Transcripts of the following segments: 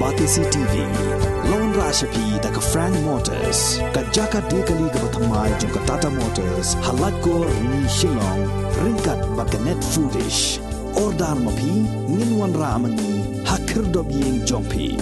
Batisi TV, Lone Rashapi da ka Frank Motors, ka Jaka Dekali ka Bathamai jong ka Tata Motors, Halatko ni Shillong, ringkat ba ka Net Foodish, Ordar Mapi, Ninwan Ramani, Hakirdob Ying Jongpi.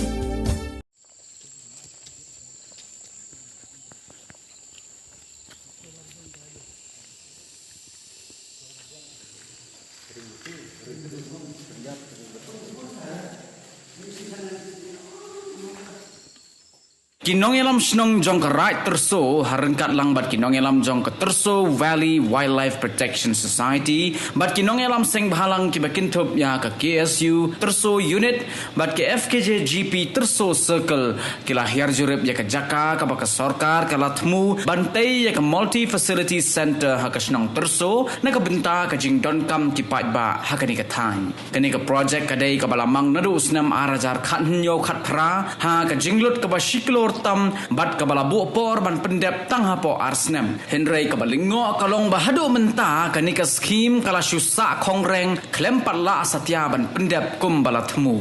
Kinong elam snong jong ka right terso harengkat lang bat kinong elam jong ka terso Valley Wildlife Protection Society bat kinong elam seng bahalang ki bakintop ya ka KSU terso unit bat ke FKJ GP terso circle kila hiar jurip ya ka jaka ka baka sorkar ka latmu bantai ya ka multi facility center ha ka snong terso na ka benta ka jing don kam ki pat ba ha ka ni ka thang kani ka project ka dai ka balamang nadu snam arajar khat nyo khat pra ha ka jinglut ka ba shiklor tam bat kabala bu por ban pendep tang hapo arsnem henry kabalingo kalong bahadu menta kanika skim kala syusa kongreng klem patla satya ban pendep kum balatmu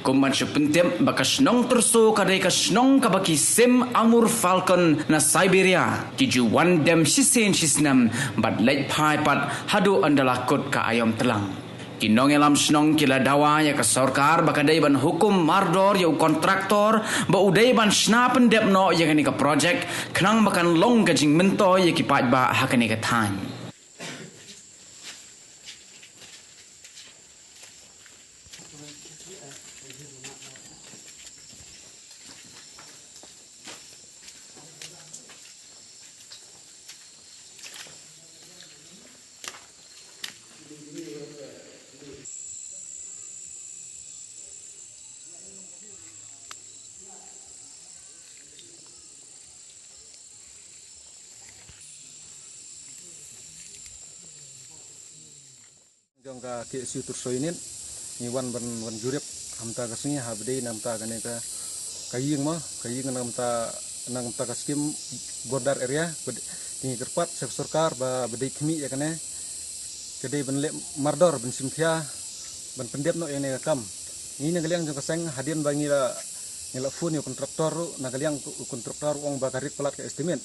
kum ban syupentem bakasnong terso kadai kasnong kabaki sim amur falcon na Siberia kiju one dem sisen sisnam bat lej pai pat hadu andalakut ka ayam telang Kinong elam snong kila dawa ya ka sorkar bakadai ban hukum mardor ya kontraktor ba udai ban sna pendep no ya kani ka project kenang bakan long ka jing mento ya ki pat ba ha kani ka than Jong ka KSU Turso ini ni wan jurip hamta kasni habdei namta kane ka kaying namta ka skim border area ni kerpat seksorkar ba bedai kmi ya kane kedai ban le mardor ban simthia ban pendep no ene kam ni nagaliang jong kaseng hadian bangi la ngila phone yo kontraktor nagaliang kontraktor ong ba karit pelat ka estimate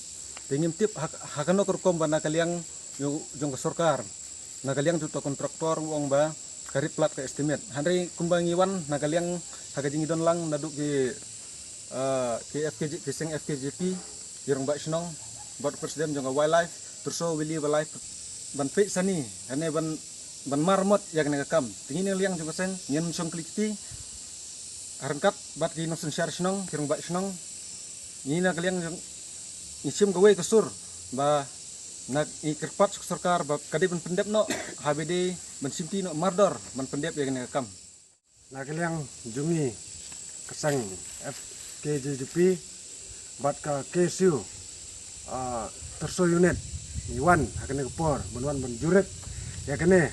dingim tip hakano korkom ban nagaliang yo jong ka sorkar nagaliang juta kontraktor uang ba karit plat ke estimate handai kumbangiwan nagaliang hagajing don lang naduk ke FKJ keseng FKJP yang ba snong bot presiden jong wildlife terso willy wildlife ban pe sani ane ban marmot yang negakam tingin liang jong seng nyen song kliti arangkat bat ki nosen syar snong kirung ba snong ni nagaliang jong isim gawe kesur ba nak ikerpat sorkar bab kadai ban pendep no HBD ban simti no mardor ban pendep ya kena kam nagaliang jungi kesang FKJP bat ka KSU terso unit iwan hakene kepor banwan ban juret ya kene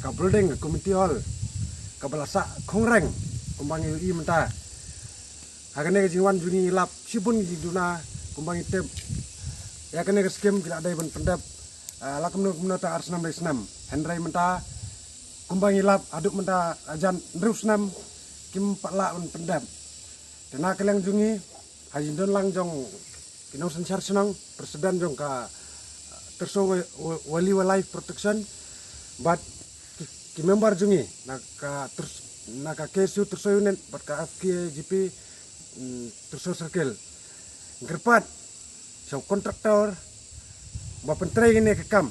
ka building community hall ka balasa kongreng kumbangi i menta hakene jingwan jungi lap sibun jiduna kumbangi tep ya kene skim kila dai ban pendap lakum no ta arsnam dai snam henry menta kumbangi lap aduk menta ajan drus nam kim patla ban pendap dena keleng jungi hajindon lang jong kinong sensar senang presiden jong ka terso wali wildlife protection but ki member jungi naka KSU terso unit bat ka FKJP terso circle gerpat so kontraktor ba pentrai ini kekam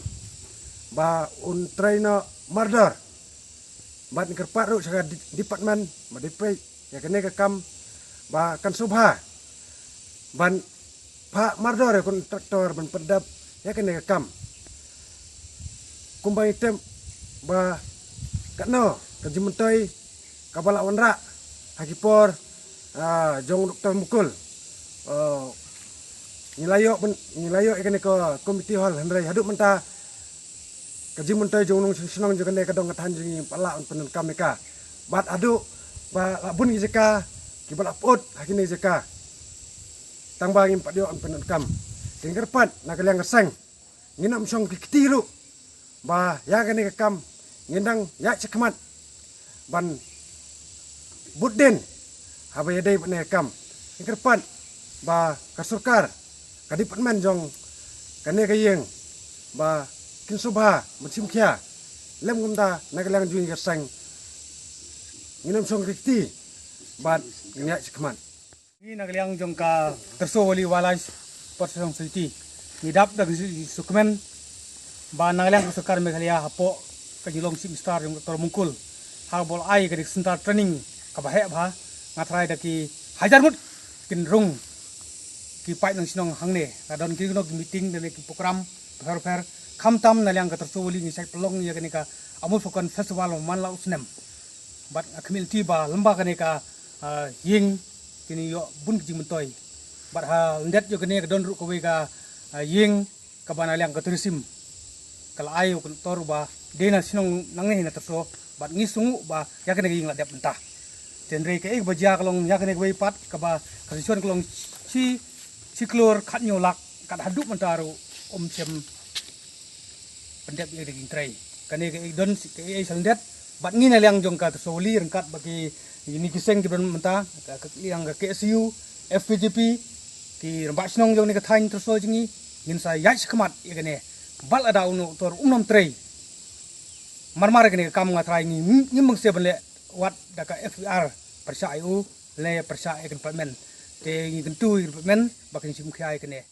ba untrai no mardor ba kerpat ru saga department ba dipei ya kene kekam ba kan subha ban pak mardor ya kontraktor ban pedap ya kene kekam kumbai tem ba katno kajimentoi kabala wanra hakipor jong doktor mukul nilayo ikane ko committee hall hendrai haduk menta kaji mentai jong nong senang jong ne kadong katan jing pala penun kameka bat adu ba labun izeka kibala pot hakine izeka tangbangin padio penun kam tingger pat nakaliang ngeseng nginam song kitiru ba ya kane kam ngindang ya cekmat ban budden habai dai bane kam ingkerpan ba kasurkar kadipatmen jong kane kayeng ba kinsubha musim kya lem gumda nagalang juing kesang nginam song rikti bat nyak sikman ni nagalang jong ka terso wali walais persong city nidap dag sukmen ba nagalang kasurkar Meghalaya hapo kajilong sim star jong tor mungkul habol ai kadik sentar training kabahe bha ngatrai daki hajar mut kin rung ki pai nang sinong hangne kadon ki no meeting dele ki program fer kham tam nalyang ka tersuwali ni sai pelong ya kanika amul fokon festival man la usnem bat akhmil ti ba lamba kanika ying kini yo bun ki mentoy bat ha ndet yo kanika don ru ko ka ying ka banalyang ka turisim kala ayo kun tor ba dena sinong nangne na terso bat ngisung ba ya kanika ying la dep mentah tenre ke ek bajia kalong ya kanika bai pat ka ba kasison kalong si klor khat nyolak kat haduk mentaru sem pendek ye daging tray kane ke don ke ai sandet bat ngina liang jong ka soli rengkat bagi ini kiseng ki don menta ka liang ka KSU FPJP ki rembak snong jong ni ka thain terso jingi ngin sa yai skmat ye kane bal ada unu tor umnom tray marmar kane kam ngatrai ni ngimeng se benle wat daka FR persa IU le persa ekan pamen te ngi kentu men bakin sim khai kane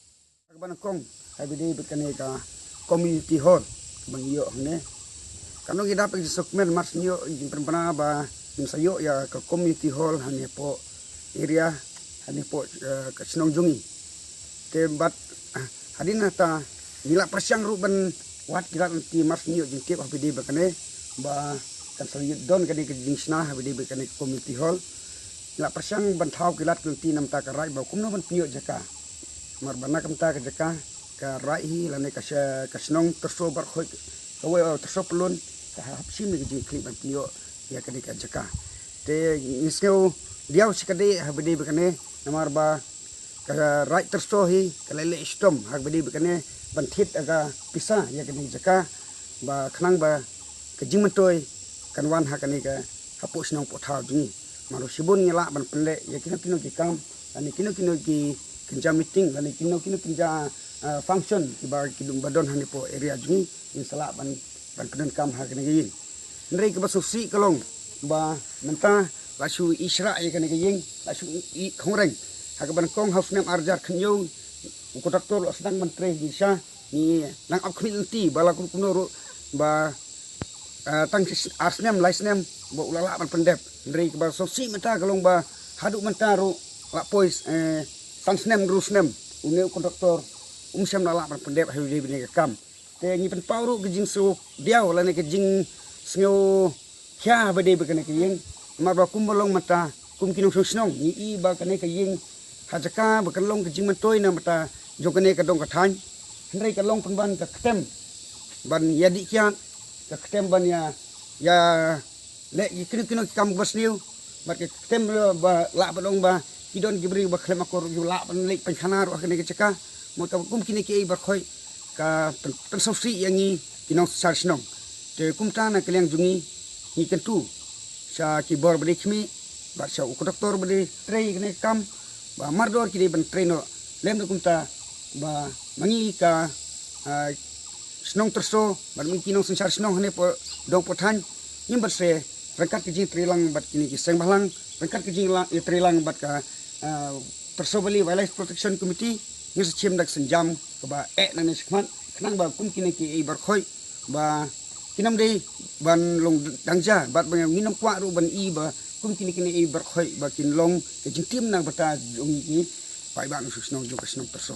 ban kong habide bekane ka community hall bang yo ne kanu kita pergi sukmen mars nyo jing perpana ba jing sayo ya ka community hall hane po area hane po ka Senong Jungi te bat hadina ta nila persiang ruben wat kita nanti mars nyo jing tip habide bekane ba kan sayo don kadi ke jing sna habide bekane community hall la persiang bantau kilat kunti nam ta ka rai ba kumno ban pio jaka mar bana kam ta ka jaka ka rai hi la ne ka Senong terso bar khoi ka we terso pelun ka hapsim ni ji klip ban pio ya ka ka jaka te iskeu diau sikade habde bekane namar ba ka rai terso hi ka lele stom habde bekane ban thit aga pisa ya ka jaka ba khnang ba ka jingmentoi kan wan ha ka ni ka hapo Senong pothau jingi maru sibun ngela ban pele ya kino ki kam ani kino ki kinja meeting ani kino kinja function ki ba ki dum badon hani po area jungi in sala ban peden kam ha kene yin ndrei ke basusi kalong ba menta lasu isra ya kene yin lasu i khongreng ha ke ban kong house nem arjar khnyo ko doktor sedang menteri bisa ni nang akhmil ti bala kuno ba tang asnem laisnem bo ulala ban pendep ndrei ke ba sosi menta kalong ba haduk menta ru la pois tangsnem rusnem une ko doktor sem la ban pendep ha di bini kam te ni pen pauru ke jing su diau la ne ke jing snyo kya ba de ba ne ke yeng ma ba kum bolong mata kum kinong snong ni i ba ka ne ke yeng hajaka ba kan long ke jing mentoi na mata jo ka ne ka dong ka than ndrei ka long pen ban ka ktem ban yadi kya ka ktem ban ya le kino kam basniu mat ke tem ba la badong ba kidon gibri ba khlem akor ju la ban le pen khana ro kene ke chaka mo ta kum kini ke ba khoi ka pen sofri yangi kinong sar snong te kum ta na keleng jungi ni kentu sa ki bor bri khmi ba sa u doktor bri trei kene kam ba mardor ki ban traino lem do kum ta ba mangi ka snong terso ba mi kinong sar snong hane po dong pothan nim se rengkat ke jing trilang bat kini ki seng balang rengkat ke jing trilang bat ka tersobali wildlife protection committee ni sechem dak senjam ke ba na ne skman khnang ba kum kini ki bar khoi ba kinam dei ban long dangja bat ba nginam kwa ru ban i ba kum kini bar khoi ba kin long ke jing tim na bata jong ki pai ban su Senong jo ka Senong terso